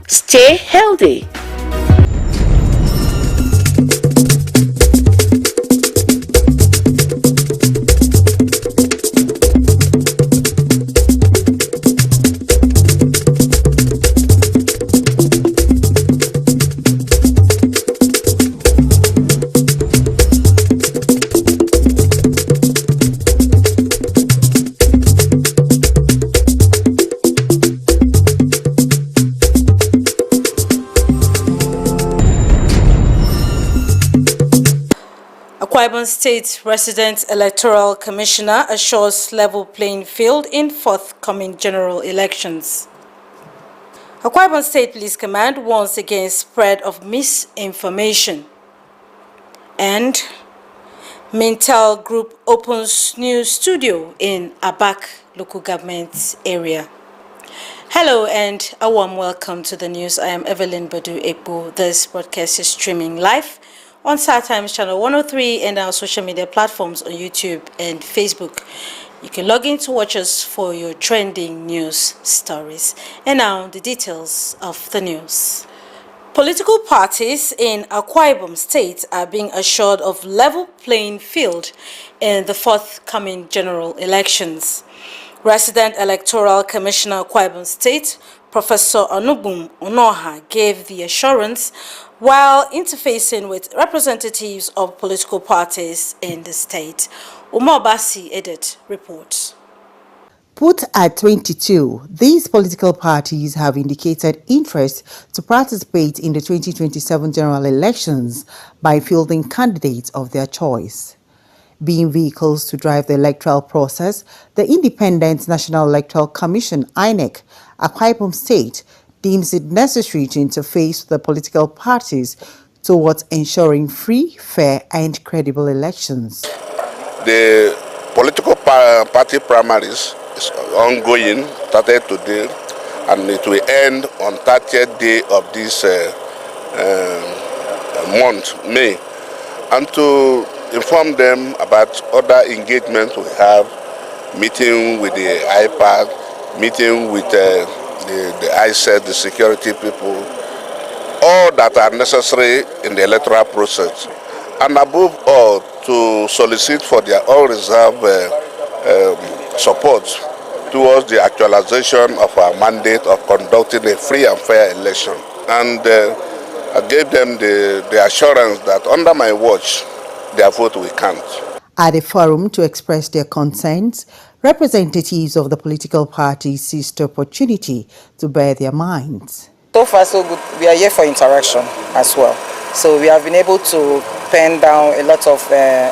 Stay healthy. Akwa Ibom State Resident Electoral Commissioner assures level playing field in forthcoming general elections. Akwa Ibom State Police Command warns against spread of misinformation. And Mintel Group opens new studio in Abak local government area. Hello and a warm welcome to the news. I am Evelyn Badu Ekbo. This broadcast is streaming live on StarTimes channel 103 and our social media platforms on YouTube and Facebook. You can log in to watch us for your trending news stories. And now the details of the news. Political parties in Akwa Ibom State are being assured of level playing field in the forthcoming general elections. Resident Electoral Commissioner Akwa Ibom State, Professor Onubum Onoha, gave the assurance while interfacing with representatives of political parties in the state. Umar Basi Edit reports. Put at 22, these political parties have indicated interest to participate in the 2027 general elections by fielding candidates of their choice. Being vehicles to drive the electoral process, the Independent National Electoral Commission, INEC, Akwa Ibom State, deems it necessary to interface with the political parties towards ensuring free, fair and credible elections. The political party primaries is ongoing, started today, and it will end on 30th day of this month, May. And to inform them about other engagements we have, meeting with the IPAC, meeting with the ISET, the security people, all that are necessary in the electoral process. And above all, to solicit for their all-reserve support towards the actualization of our mandate of conducting a free and fair election. And I gave them the assurance that under my watch, their vote will count. At a forum to express their concerns, representatives of the political parties seized the opportunity to bear their minds. So far so good. We are here for interaction as well. So we have been able to pen down a lot of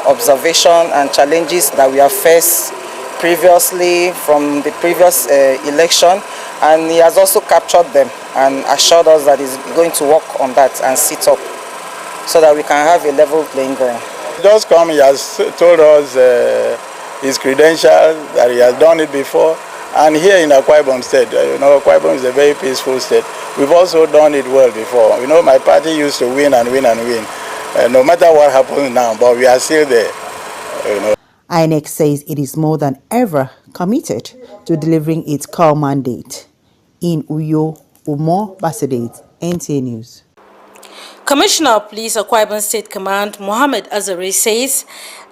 observation and challenges that we have faced previously from the previous election, and he has also captured them and assured us that he's going to work on that and sit up so that we can have a level playing ground. Just come, he has told us his credentials, that he has done it before. And here in Akwa Ibom State, Akwa Ibom is a very peaceful state. We've also done it well before. My party used to win and win and win, no matter what happens now, but we are still there. INEC says it is more than ever committed to delivering its core mandate. In Uyo, Umar Basidate, NTA News. Commissioner of Police Akwa Ibom State Command Mohammed Azare says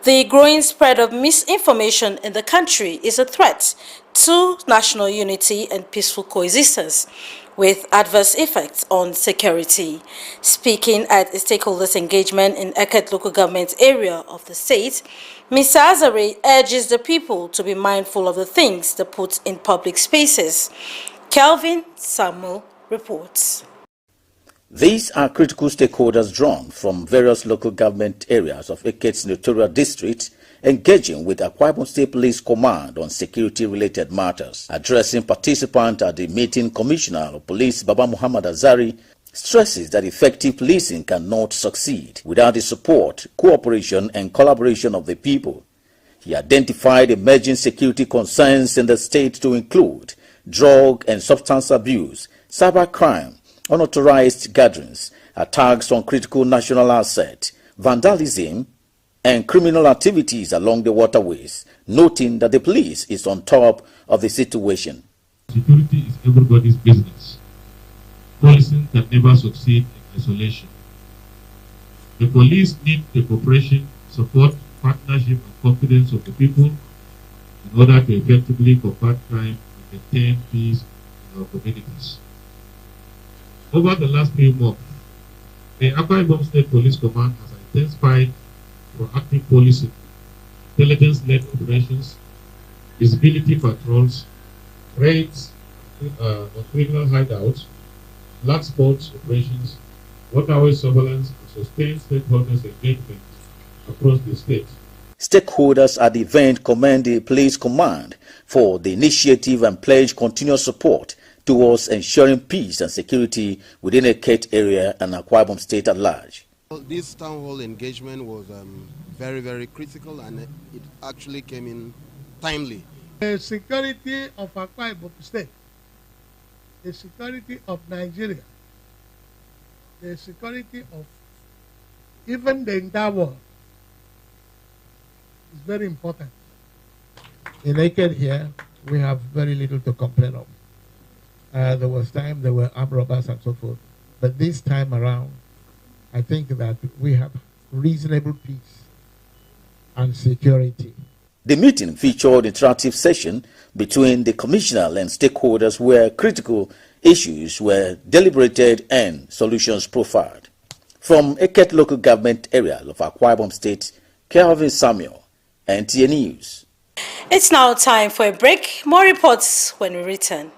the growing spread of misinformation in the country is a threat to national unity and peaceful coexistence, with adverse effects on security. Speaking at a stakeholders engagement in Eket local government area of the state, Mr. Azare urges the people to be mindful of the things they put in public spaces. Kelvin Samuel reports. These are critical stakeholders drawn from various local government areas of Eket Senatorial District engaging with Akwa Ibom State Police Command on security-related matters. Addressing participants at the meeting, Commissioner of Police Baba Muhammad Azare stresses that effective policing cannot succeed without the support, cooperation and collaboration of the people. He identified emerging security concerns in the state to include drug and substance abuse, cybercrime, unauthorized gatherings, attacks on critical national assets, vandalism, and criminal activities along the waterways, noting that the police is on top of the situation. Security is everybody's business. policing can never succeed in isolation. The police need the cooperation, support, partnership, and confidence of the people in order to effectively combat crime and maintain peace in our communities. Over the last few months, the Akwa Ibom State Police Command has intensified proactive policing, intelligence-led operations, visibility patrols, raids on criminal hideouts, black spots operations, waterway surveillance, and sustained stakeholders' engagement across the state. Stakeholders at the event commend the police command for the initiative and pledge continuous support towards ensuring peace and security within the Eket area and Akwa Ibom State at large. This town hall engagement was very, very critical, and it actually came in timely. The security of Akwa Ibom State, the security of Nigeria, the security of even the entire world is very important. In Eket here, we have very little to complain of. There was time there were armed robbers and so forth, but this time around, I think that we have reasonable peace and security. The meeting featured interactive session between the commissioner and stakeholders where critical issues were deliberated and solutions profiled. From Eket local government area of Akwa Ibom State, Kelvin Samuel, NTA News. It's now time for a break. More reports when we return.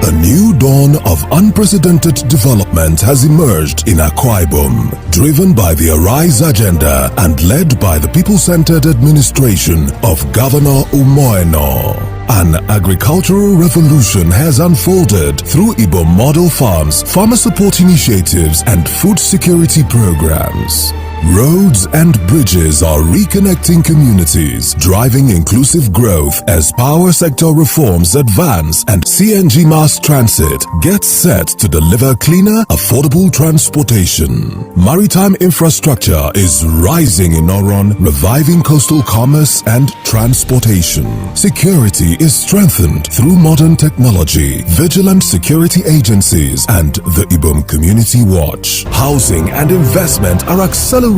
A new dawn of unprecedented development has emerged in Akwa Ibom, driven by the Arise agenda and led by the people-centered administration of Governor Umoeno. An agricultural revolution has unfolded through Ibom model farms, farmer support initiatives, and food security programs. Roads and bridges are reconnecting communities, driving inclusive growth as power sector reforms advance and CNG mass transit gets set to deliver cleaner, affordable transportation. Maritime infrastructure is rising in Oron, reviving coastal commerce and transportation. Security is strengthened through modern technology, vigilant security agencies, and the Ibom Community Watch. Housing and investment are accelerating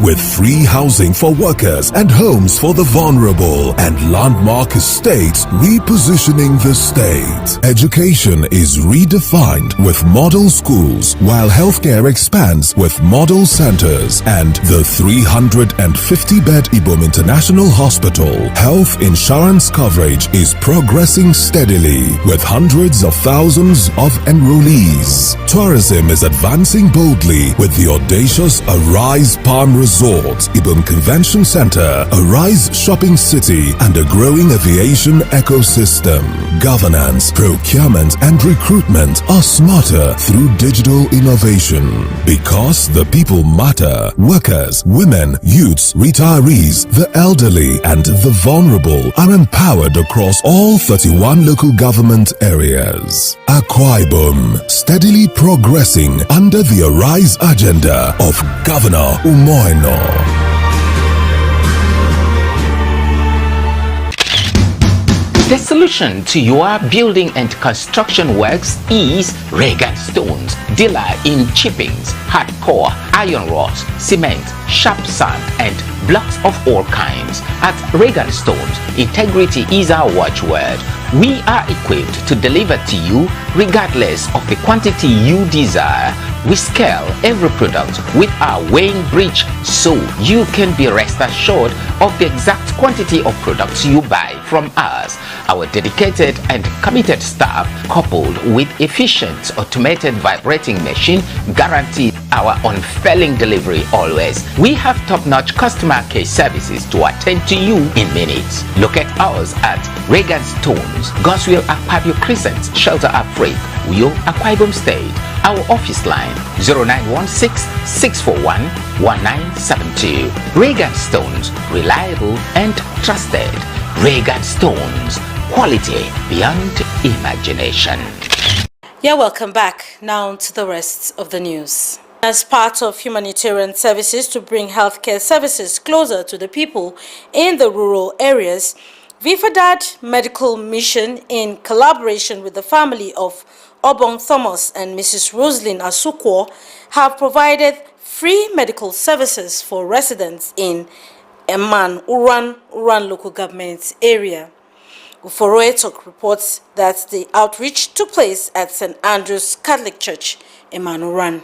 with free housing for workers and homes for the vulnerable, and landmark estates repositioning the state. Education is redefined with model schools, while healthcare expands with model centers, and the 350-bed Ibom International Hospital health insurance coverage is progressing steadily with hundreds of thousands of enrollees. Tourism is advancing boldly with the audacious Arise Palm Resort, Ibom Convention Center, Arise Shopping City, and a growing aviation ecosystem. Governance, procurement, and recruitment are smarter through digital innovation. Because the people matter, workers, women, youths, retirees, the elderly, and the vulnerable are empowered across all 31 local government areas. Akwa Ibom, steadily progressing under the Arise agenda of Governor Umoeno. The solution to your building and construction works is Regan Stones, dealer in chippings, hardcore, iron rods, cement, sharp sand, and blocks of all kinds. At Regan Stones, integrity is our watchword. We are equipped to deliver to you regardless of the quantity you desire. We scale every product with our weighing bridge so you can be rest assured of the exact quantity of products you buy from us. Our dedicated and committed staff, coupled with efficient automated vibrating machine, guarantee our unfailing delivery always. We have top-notch customer care services to attend to you in minutes. Locate us at Regan Stones, Goswell Akpabio Crescent, Shelter Afrik, Uyo, Akwa Ibom State. Our office line 0916-641-1972. Regan Stones, reliable and trusted. Regan Stones, quality beyond imagination. Yeah, welcome back. Now to the rest of the news. As part of humanitarian services to bring healthcare services closer to the people in the rural areas, Vivadad Medical Mission, in collaboration with the family of Obong Thomas and Mrs. Roslyn Asukwo, have provided free medical services for residents in Uran local government area. Uforo Etok reports that the outreach took place at St. Andrew's Catholic Church, Uran.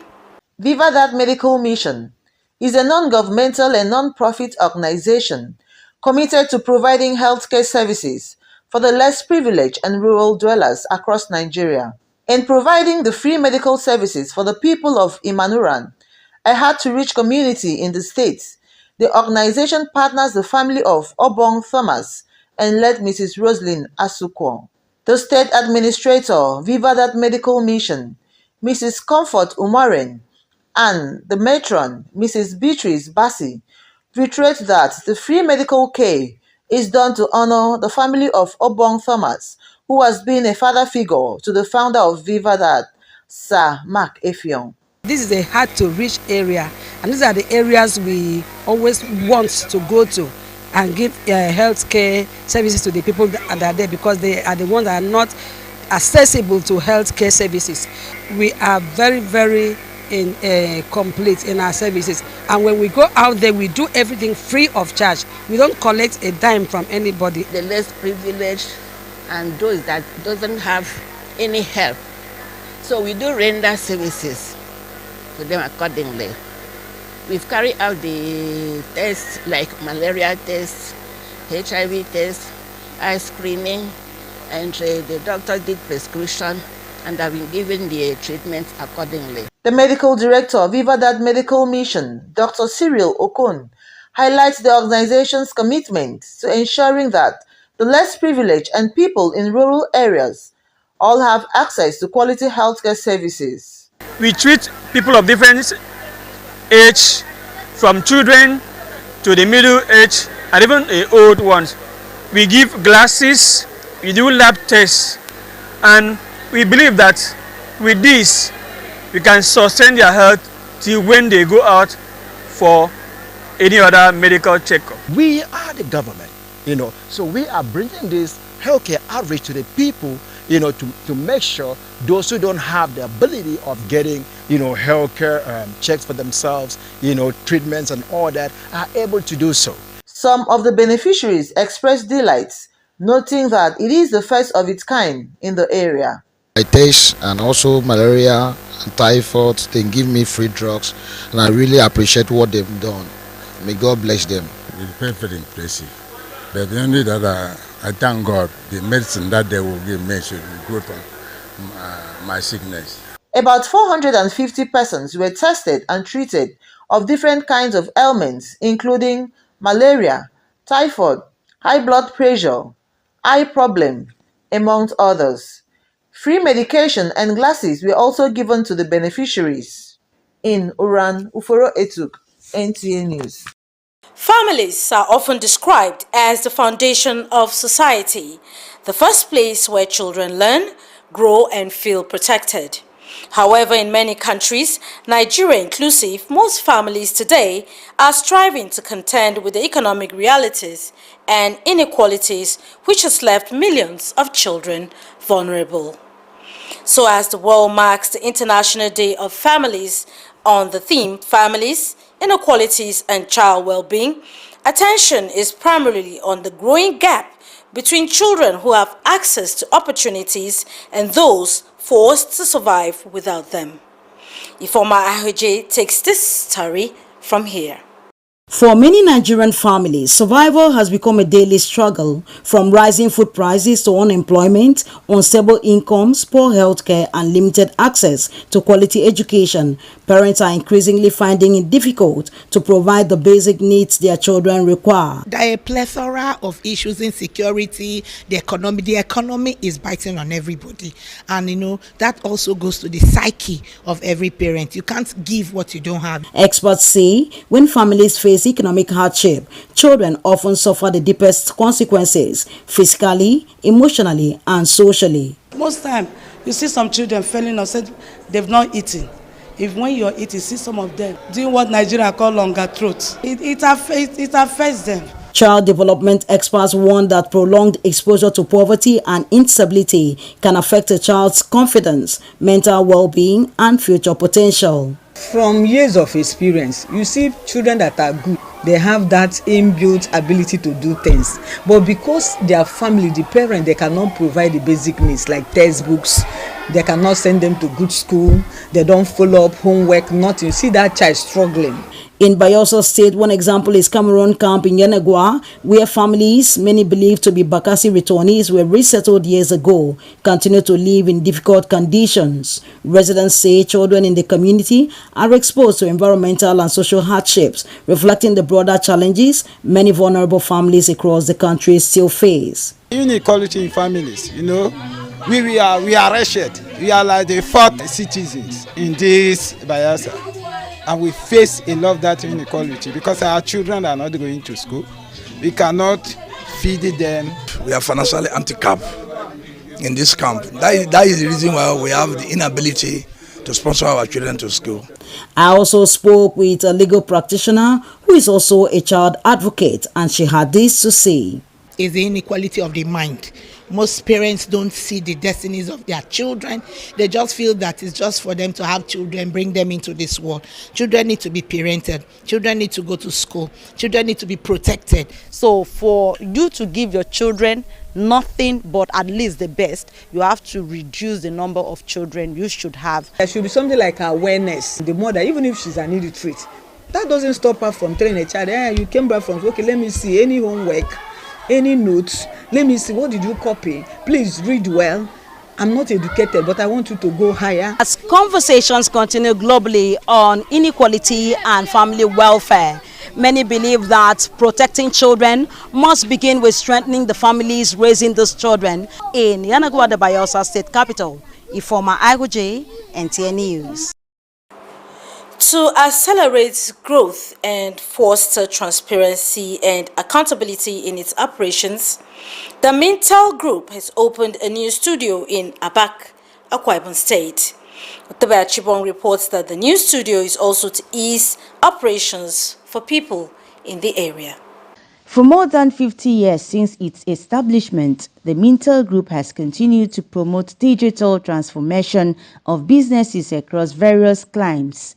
Vivadad Medical Mission is a non-governmental and non-profit organization committed to providing healthcare services for the less privileged and rural dwellers across Nigeria. In providing the free medical services for the people of Imanuran, a hard-to-reach community in the state, the organization partners the family of Obong Thomas and late Mrs. Roslyn Asukwo. The state administrator, Vivadad Medical Mission, Mrs. Comfort Umoren, and the matron, Mrs. Beatrice Bassi, reiterate that the free medical care is done to honor the family of Obong Thomas, who has been a father figure to the founder of Vivadad, Sir Mark Effiong. This is a hard-to-reach area, and these are the areas we always want to go to and give health care services to the people that are there, because they are the ones that are not accessible to health care services. We are very, very complete in our services, and when we go out there, we do everything free of charge. We don't collect a dime from anybody. The less privileged and those that doesn't have any help, so we do render services to them accordingly. We've carried out the tests like malaria tests, HIV tests, eye screening, and the doctor did prescription and have been given the treatment accordingly. The medical director of Vivadad Medical Mission, Dr. Cyril Okon, highlights the organization's commitment to ensuring that the less privileged and people in rural areas all have access to quality healthcare services. We treat people of different age, from children to the middle age and even the old ones. We give glasses, we do lab tests, and we believe that with this we can sustain their health till when they go out for any other medical checkup. We are the government, so we are bringing this healthcare outreach to the people, to make sure those who don't have the ability of getting, healthcare checks for themselves, treatments and all that, are able to do so. Some of the beneficiaries expressed delight, noting that it is the first of its kind in the area. I test and also malaria and typhoid. They give me free drugs, and I really appreciate what they've done. May God bless them. It's very, very impressive. But only that I thank God the medicine that they will give me should be good for my sickness. About 450 persons were tested and treated of different kinds of ailments, including malaria, typhoid, high blood pressure, eye problem, among others. Free medication and glasses were also given to the beneficiaries. In Uran, Uforo Etuk, NTA News. Families are often described as the foundation of society, the first place where children learn, grow, and feel protected. However, in many countries, Nigeria inclusive, most families today are striving to contend with the economic realities and inequalities which has left millions of children vulnerable. So as the world marks the International Day of Families on the theme Families, Inequalities and Child Well-being, attention is primarily on the growing gap between children who have access to opportunities and those forced to survive without them. Ifoma Ahoje takes this story from here. For many Nigerian families, survival has become a daily struggle, from rising food prices to unemployment, unstable incomes, poor healthcare, and limited access to quality education. Parents are increasingly finding it difficult to provide the basic needs their children require. There are a plethora of issues: insecurity, the economy is biting on everybody. And that also goes to the psyche of every parent. You can't give what you don't have. Experts say when families face economic hardship, children often suffer the deepest consequences, physically, emotionally, and socially. Most time, you see some children failing or said they've not eaten. If when you're eating, see some of them doing what Nigeria call longer throat. It affects them. Child development experts warn that prolonged exposure to poverty and instability can affect a child's confidence, mental well-being, and future potential. From years of experience, you see children that are good, they have that inbuilt ability to do things. But because their family, the parents, they cannot provide the basic needs like textbooks, they cannot send them to good school, they don't follow up homework, nothing. You see that child struggling. In Bayelsa State, one example is Cameroon Camp in Yenagua, where families, many believed to be Bakassi returnees, were resettled years ago, continue to live in difficult conditions. Residents say children in the community are exposed to environmental and social hardships, reflecting the broader challenges many vulnerable families across the country still face. Inequality in families, we are wretched. We are like the fourth citizens in this Bayelsa. And we face a lot of that inequality because our children are not going to school. We cannot feed them. We are financially handicapped in this camp. That is the reason why we have the inability to sponsor our children to school. I also spoke with a legal practitioner who is also a child advocate, and she had this to say. Is the inequality of the mind. Most parents don't see the destinies of their children. They just feel that it's just for them to have children, bring them into this world. Children need to be parented. Children need to go to school. Children need to be protected. So for you to give your children nothing but at least the best, you have to reduce the number of children you should have. There should be something like awareness. The mother, even if she's an illiterate, that doesn't stop her from telling a child, you came back from, okay, let me see any homework, any notes, let me see, what did you copy? Please read well. I'm not educated, but I want you to go higher. As conversations continue globally on inequality and family welfare, many believe that protecting children must begin with strengthening the families raising these children. In Yenagua, the Bayelsa State capital, Ifoma Aiguji, NTN News. To accelerate growth and foster transparency and accountability in its operations, the Mintel Group has opened a new studio in Abak, Akwa Ibom State. Otabai Chibon reports that the new studio is also to ease operations for people in the area. For more than 50 years since its establishment, the Mintel Group has continued to promote digital transformation of businesses across various climes.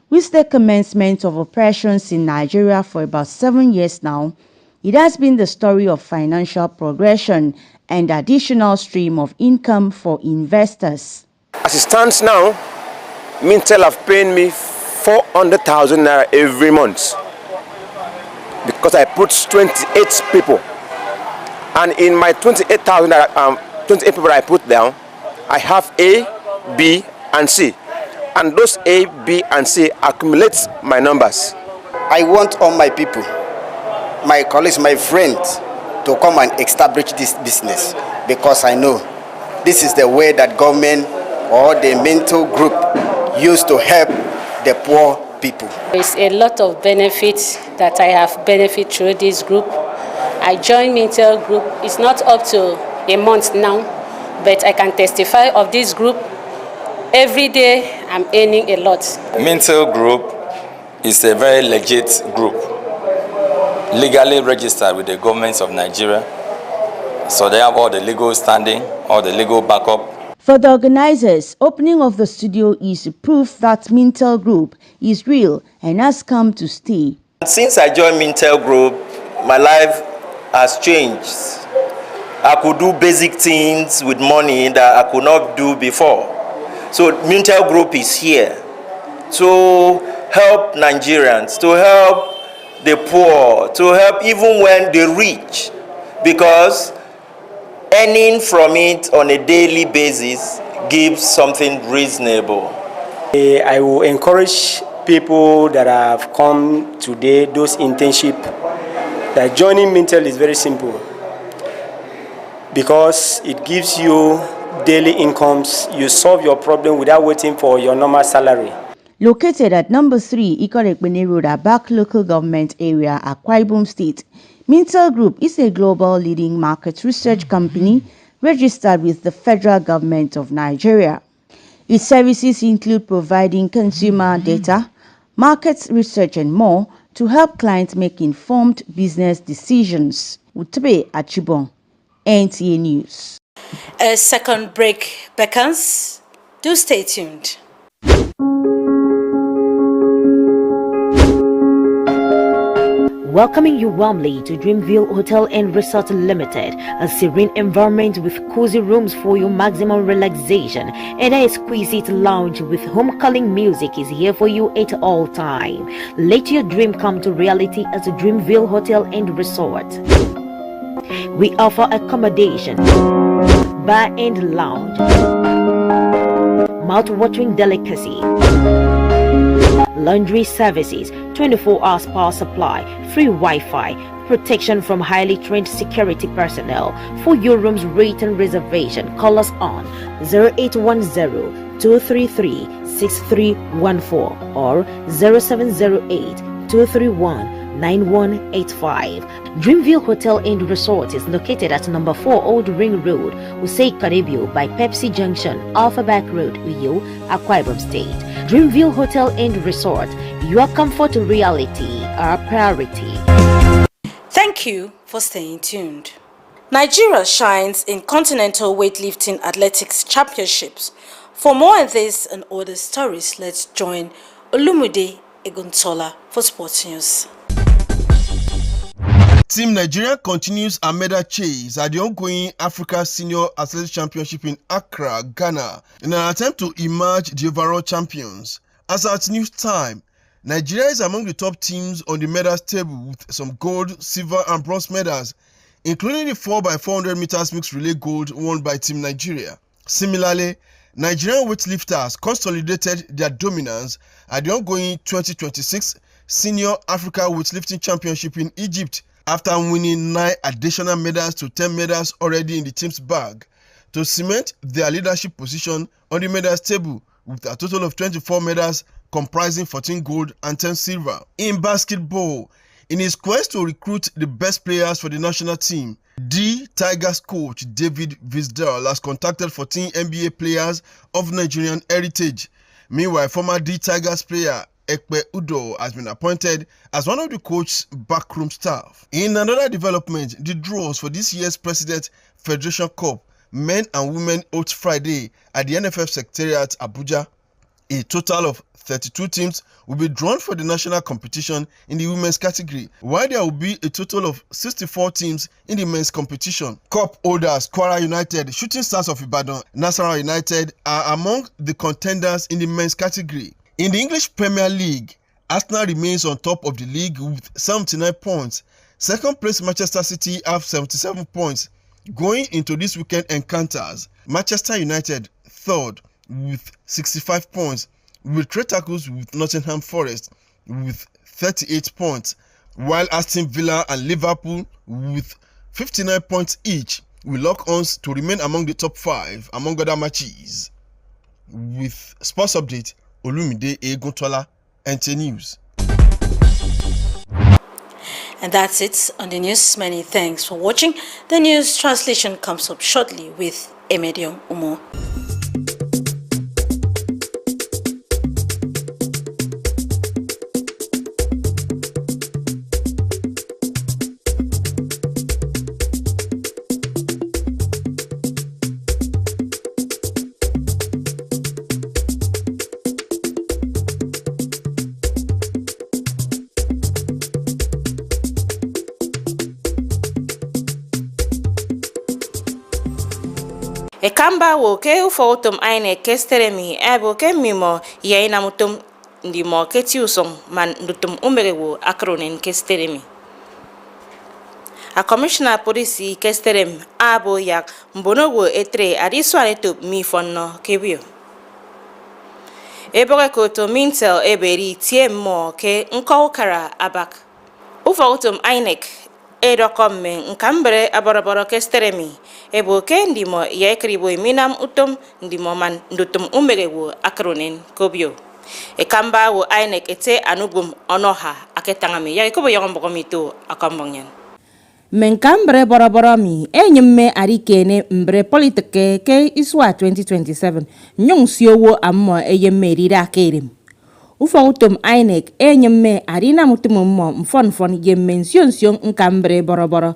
With the commencement of operations in Nigeria for about 7 years now, it has been the story of financial progression and additional stream of income for investors. As it stands now, Mintel have paid me 400,000 naira every month because I put 28 people. And in my 28 people that I put down, I have A, B, and C. And those A, B, and C accumulate my numbers. I want all my people, my colleagues, my friends, to come and establish this business because I know this is the way that government or the Mintel Group used to help the poor people. There's a lot of benefits that I have benefited through this group. I joined Mintel Group. It's not up to a month now, but I can testify of this group. Every day, I'm earning a lot. Mintel Group is a very legit group, legally registered with the government of Nigeria. So they have all the legal standing, all the legal backup. For the organizers, opening of the studio is proof that Mintel Group is real and has come to stay. Since I joined Mintel Group, my life has changed. I could do basic things with money that I could not do before. So Mintel Group is here to help Nigerians, to help the poor, to help even when the rich, because earning from it on a daily basis gives something reasonable. I will encourage people that have come today, those internship, that joining Mintel is very simple because it gives you daily incomes. You solve your problem without waiting for your normal salary. Located at number 3 Ikorekpene Road, Abak Local Government Area, Akwa Ibom State, Mintel Group is a global leading market research company registered with the Federal Government of Nigeria. Its services include providing consumer data, market research and more to help clients make informed business decisions. Utebe Achibon, NTA News. A second break beckons. Do stay tuned. Welcoming you warmly to Dreamville Hotel and Resort Limited, a serene environment with cozy rooms for your maximum relaxation, and an exquisite lounge with home-calling music is here for you at all time. Let your dream come to reality at the Dreamville Hotel and Resort. We offer accommodation, bar and lounge, mouth-watering delicacy, laundry services, 24-hour power supply, free Wi-Fi, protection from highly trained security personnel. For your room's rate and reservation, call us on 0810-233-6314 or 0708-231-9185. Dreamville Hotel and Resort is located at number 4 Old Ring Road, Usei Karibio by Pepsi Junction, Alpha Back Road, Uyo, Akwa Ibom State. Dreamville Hotel and Resort, your comfort reality, our priority. Thank you for staying tuned. Nigeria shines in Continental Weightlifting Athletics Championships. For more on this and other stories, let's join Olumude Eguntola for Sports News. Team Nigeria continues a medal chase at the ongoing Africa Senior Athletics Championship in Accra, Ghana, in an attempt to emerge the overall champions. As at news time, Nigeria is among the top teams on the medals table with some gold, silver and bronze medals, including the 4x400 meters mixed relay gold won by Team Nigeria. Similarly, Nigerian weightlifters consolidated their dominance at the ongoing 2026 Senior Africa Weightlifting Championship in Egypt, after winning 9 additional medals to 10 medals already in the team's bag, to cement their leadership position on the medals table with a total of 24 medals comprising 14 gold and 10 silver. In basketball, in his quest to recruit the best players for the national team, the Tigers coach David Visdal has contacted 14 NBA players of Nigerian heritage. Meanwhile, former D Tigers player Ekpe Udo has been appointed as one of the coach's backroom staff. In another development, the draws for this year's President Federation Cup men and women Oath Friday at the NFF Secretariat Abuja. A total of 32 teams will be drawn for the national competition in the women's category, while there will be a total of 64 teams in the men's competition. Cup holders Kwara United, Shooting Stars of Ibadan, Nasarawa United are among the contenders in the men's category. In the English Premier League, Arsenal remains on top of the league with 79 points. Second place Manchester City have 77 points. Going into this weekend encounters, Manchester United third with 65 points, with Red Tackles with Nottingham Forest with 38 points, while Aston Villa and Liverpool with 59 points each will lock ons to remain among the top 5 among other matches. With Sports Update, Olumide Eguntola, NTA News. And that's it on the news. Many thanks for watching. The news translation comes up shortly with Emedion Umo. Ekamba woke ufotum aine kesteremi ebo kemimo yaina mutum ndimo ketiusong man ndutum umerewo akronen kesteremi. A commissioner police kesterem abo yak mbonowo etre adiswane tup mi fonno kebio. Eboke koto mintel eberi tiemmo ke nkokara abak. Ufotum ainek edokomme nkambere aboroboro kesteremi ebo ke ndimo yekribo minam utum ndimo man ndutum umerewo akronen kobio. Ekamba wo ainek ete anubum onoha aketangami ya ikobo yombokomito akambongen. Menkambre boroboro mi enyemme arikene mbre politike ke iswa 2027 nyong siowo ammo eyemme rira kerem. Ufogutom INEC enyemme arina mutumummo mfon yemme sion nkambre boroboro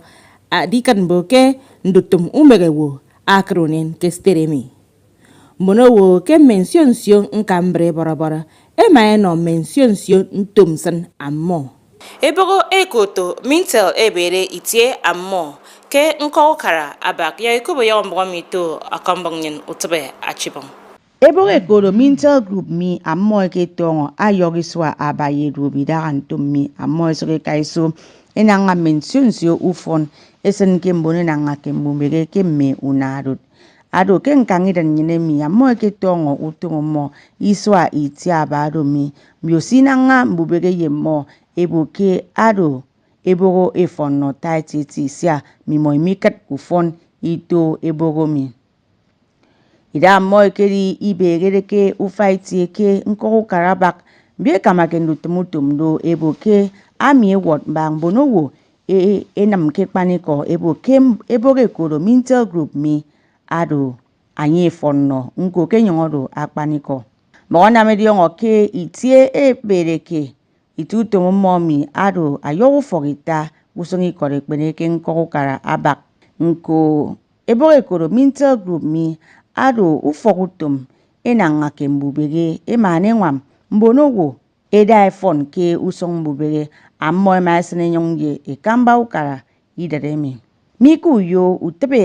adikan boke ndutum umegewo akronen kesteremi. Monowo ke mention nkambre boroboro emaeno mention ntumsan ammo. Ebogo ekoto mintel ebere itie ammo ke nkokara abak ya ikubo ya mbomito akambangin utbe achibong. Ebogo ekoro mintel group mi ammo ke tongo ayogiswa abaye rubidaran tummi ammo soke kaiso enanga mention ufon esen kembone nanga kembumege kemme unarut. Ado ke nkangidan nyine mi ammo ke tongo utungo iswa itia bado mi miosinanga mbubege yemmo eboke ado ebogo efonno taititi sia mimo imikat ufon ito ebogo mi. Ida mo keri ibegere ke ufaiti ke nkoko karabak bie kamake ndutumutum do eboke ami ewot bang bonowo enam ke paniko eboge koro mintel group mi ado anye fonno nko ke nyongodo akpaniko. Mwana mediongo ke itie ebereke ituto momi ado ayowo fogita usongi kore kpeneke nkoko kara abak nko eboge koro mintel group mi ado ufogutum enanga ke mbubege emane nwam mbonowo eda fon ke usong mbubege ammo masene nyongye ekamba ukara ideremi miku yo utebe